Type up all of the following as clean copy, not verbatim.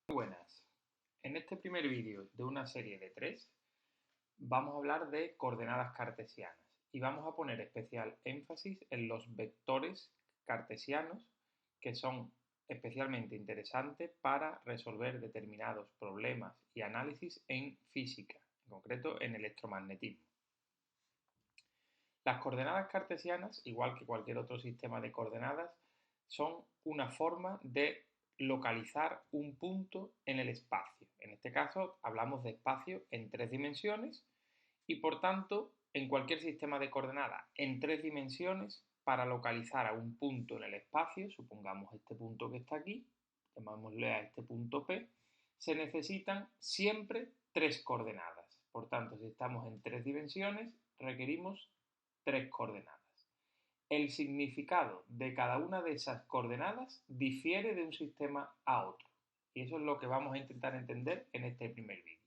Buenas. En este primer vídeo de una serie de 3 vamos a hablar de coordenadas cartesianas y vamos a poner especial énfasis en los vectores cartesianos que son especialmente interesantes para resolver determinados problemas y análisis en física, en concreto en electromagnetismo. Las coordenadas cartesianas, igual que cualquier otro sistema de coordenadas, son una forma de localizar un punto en el espacio. En este caso hablamos de espacio en 3 dimensiones y por tanto en cualquier sistema de coordenadas en 3 dimensiones para localizar a un punto en el espacio, supongamos este punto que está aquí, llamémosle a este punto P, se necesitan siempre 3 coordenadas. Por tanto, si estamos en 3 dimensiones requerimos 3 coordenadas. El significado de cada una de esas coordenadas difiere de un sistema a otro. Y eso es lo que vamos a intentar entender en este primer vídeo.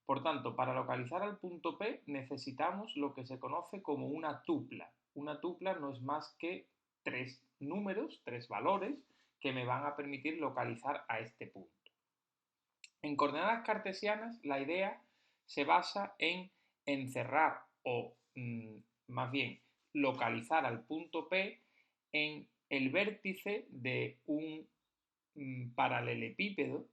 Por tanto, para localizar al punto P necesitamos lo que se conoce como una tupla. Una tupla no es más que 3 números, 3 valores, que me van a permitir localizar a este punto. En coordenadas cartesianas la idea se basa en encerrar o más bien localizar al punto P en el vértice de un paralelepípedo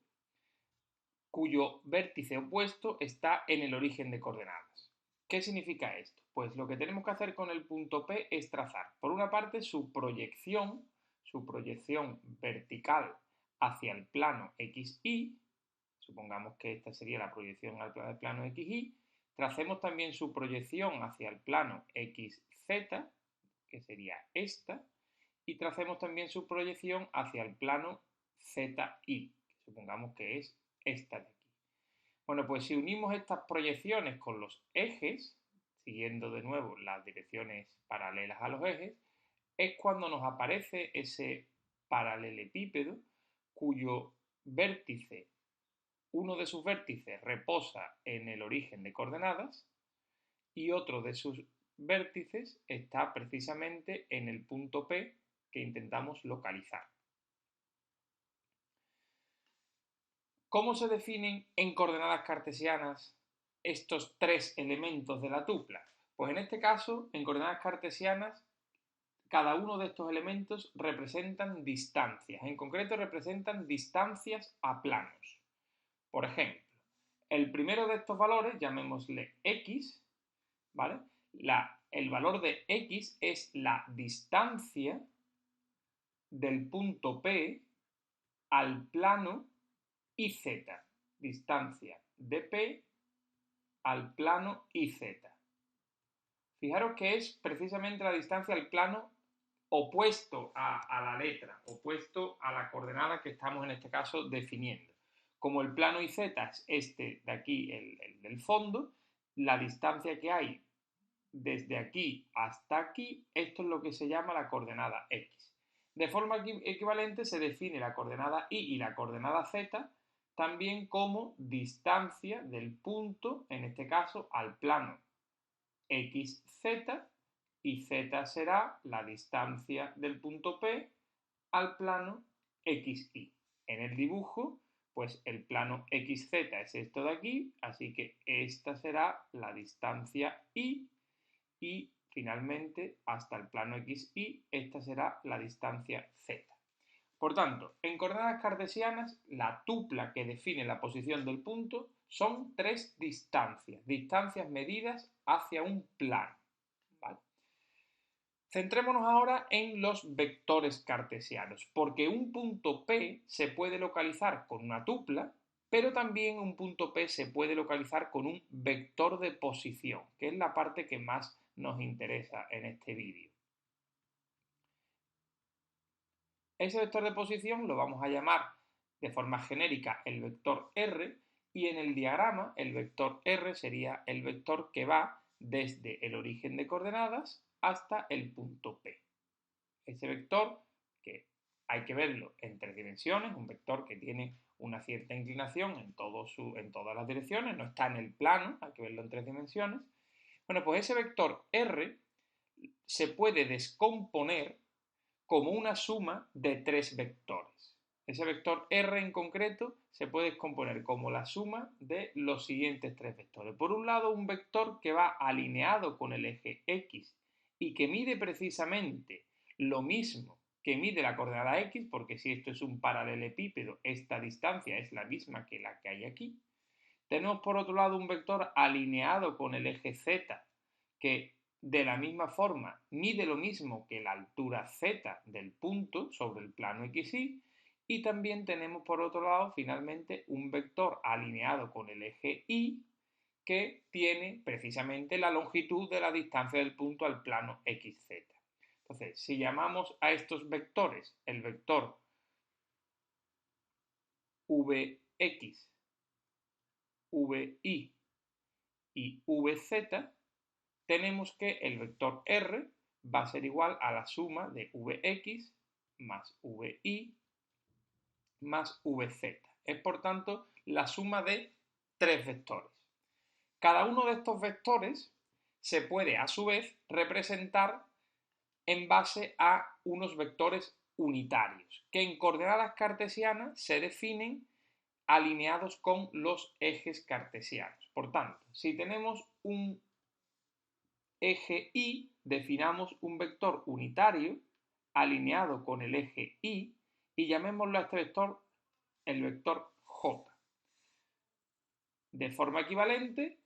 cuyo vértice opuesto está en el origen de coordenadas. ¿Qué significa esto? Pues lo que tenemos que hacer con el punto P es trazar, por una parte, su proyección vertical hacia el plano XY, supongamos que esta sería la proyección al plano XY, tracemos también su proyección hacia el plano XZ, que sería esta, y tracemos también su proyección hacia el plano ZY, que supongamos que es esta de aquí. Bueno, pues si unimos estas proyecciones con los ejes, siguiendo de nuevo las direcciones paralelas a los ejes, es cuando nos aparece ese paralelepípedo cuyo vértice, uno de sus vértices reposa en el origen de coordenadas y otro de sus vértices está precisamente en el punto P que intentamos localizar. ¿Cómo se definen en coordenadas cartesianas estos 3 elementos de la tupla? Pues en este caso, en coordenadas cartesianas, cada uno de estos elementos representan distancias, en concreto representan distancias a planos. Por ejemplo, el primero de estos valores, llamémosle x, ¿vale? El valor de x es la distancia del punto P al plano IZ, distancia de P al plano IZ. Fijaros que es precisamente la distancia al plano opuesto a la letra, opuesto a la coordenada que estamos en este caso definiendo. Como el plano IZ es este de aquí, el del fondo, la distancia que hay desde aquí hasta aquí, esto es lo que se llama la coordenada X. De forma equivalente se define la coordenada Y y la coordenada Z también como distancia del punto, en este caso, al plano XZ, y Z será la distancia del punto P al plano XY. En el dibujo, pues el plano XZ es esto de aquí, así que esta será la distancia Y y finalmente hasta el plano XY esta será la distancia Z. Por tanto, en coordenadas cartesianas, la tupla que define la posición del punto son 3 distancias, distancias medidas hacia un plano. ¿Vale? Centrémonos ahora en los vectores cartesianos, porque un punto P se puede localizar con una tupla, pero también un punto P se puede localizar con un vector de posición, que es la parte que más nos interesa en este vídeo. Ese vector de posición lo vamos a llamar de forma genérica el vector R, y en el diagrama el vector R sería el vector que va desde el origen de coordenadas hasta el punto P. Ese vector, que hay que verlo en 3 dimensiones, un vector que tiene una cierta inclinación en todas las direcciones, no está en el plano, hay que verlo en 3 dimensiones. Bueno, pues ese vector R se puede descomponer como una suma de 3 vectores. Ese vector R en concreto se puede descomponer como la suma de los siguientes tres vectores. Por un lado, un vector que va alineado con el eje X y que mide precisamente lo mismo que mide la coordenada X, porque si esto es un paralelepípedo, esta distancia es la misma que la que hay aquí. Tenemos por otro lado un vector alineado con el eje Z, que de la misma forma mide lo mismo que la altura Z del punto sobre el plano XY. Y también tenemos por otro lado finalmente un vector alineado con el eje Y, que tiene precisamente la longitud de la distancia del punto al plano XZ. Entonces, si llamamos a estos vectores el vector Vx, Vi y Vz, tenemos que el vector R va a ser igual a la suma de Vx más Vi más Vz. Es por tanto la suma de tres vectores. Cada uno de estos vectores se puede a su vez representar en base a unos vectores unitarios, que en coordenadas cartesianas se definen alineados con los ejes cartesianos. Por tanto, si tenemos un eje Y, definamos un vector unitario alineado con el eje Y y llamémoslo a este vector el vector J. De forma equivalente,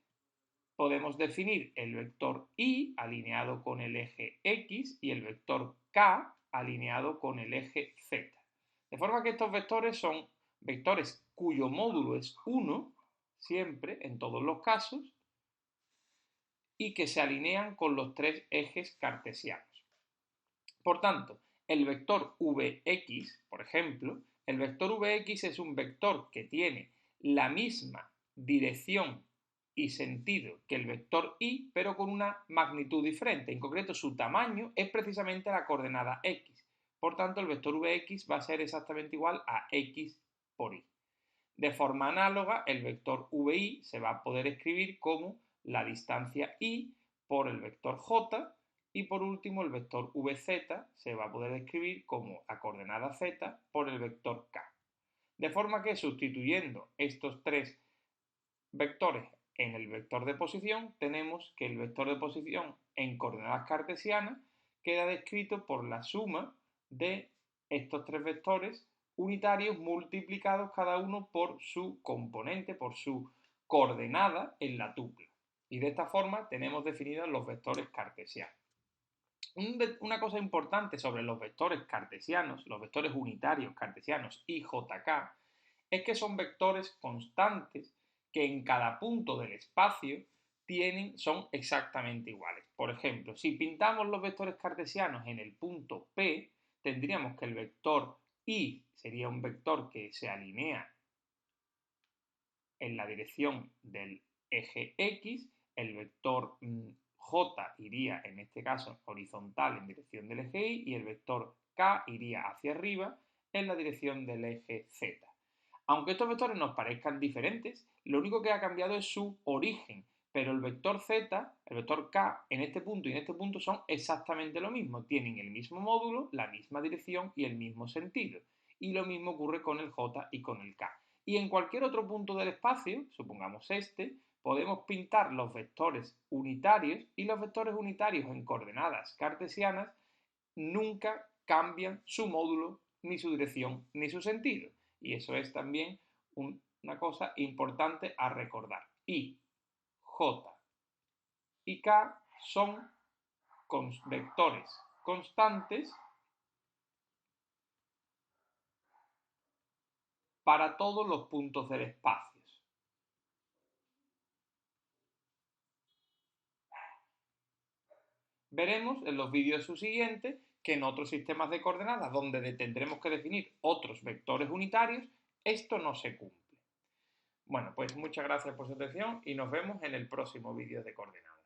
podemos definir el vector Y alineado con el eje X y el vector K alineado con el eje Z. De forma que estos vectores son vectores cuyo módulo es 1, siempre, en todos los casos, y que se alinean con los tres ejes cartesianos. Por tanto, el vector Vx, por ejemplo, el vector Vx es un vector que tiene la misma dirección y sentido que el vector Y, pero con una magnitud diferente. En concreto, su tamaño es precisamente la coordenada X. Por tanto, el vector Vx va a ser exactamente igual a X por Y. De forma análoga, el vector Vi se va a poder escribir como la distancia Y por el vector J, y por último el vector Vz se va a poder escribir como la coordenada Z por el vector K. De forma que sustituyendo estos tres vectores en el vector de posición, tenemos que el vector de posición en coordenadas cartesianas queda descrito por la suma de estos tres vectores unitarios multiplicados cada uno por su componente, por su coordenada en la tupla. Y de esta forma tenemos definidos los vectores cartesianos. Una cosa importante sobre los vectores cartesianos, los vectores unitarios cartesianos y JK, es que son vectores constantes que en cada punto del espacio son exactamente iguales. Por ejemplo, si pintamos los vectores cartesianos en el punto P, tendríamos que el vector Y sería un vector que se alinea en la dirección del eje X, el vector J iría en este caso horizontal en dirección del eje Y y el vector K iría hacia arriba en la dirección del eje Z. Aunque estos vectores nos parezcan diferentes, lo único que ha cambiado es su origen, pero el vector Z, el vector K, en este punto y en este punto son exactamente lo mismo, tienen el mismo módulo, la misma dirección y el mismo sentido. Y lo mismo ocurre con el J y con el K. Y en cualquier otro punto del espacio, supongamos este, podemos pintar los vectores unitarios, y los vectores unitarios en coordenadas cartesianas nunca cambian su módulo, ni su dirección, ni su sentido. Y eso es también una cosa importante a recordar. Y, J y K son vectores constantes para todos los puntos del espacio. Veremos en los vídeos subsiguientes que en otros sistemas de coordenadas donde tendremos que definir otros vectores unitarios, esto no se cumple. Bueno, pues muchas gracias por su atención y nos vemos en el próximo vídeo de coordenadas.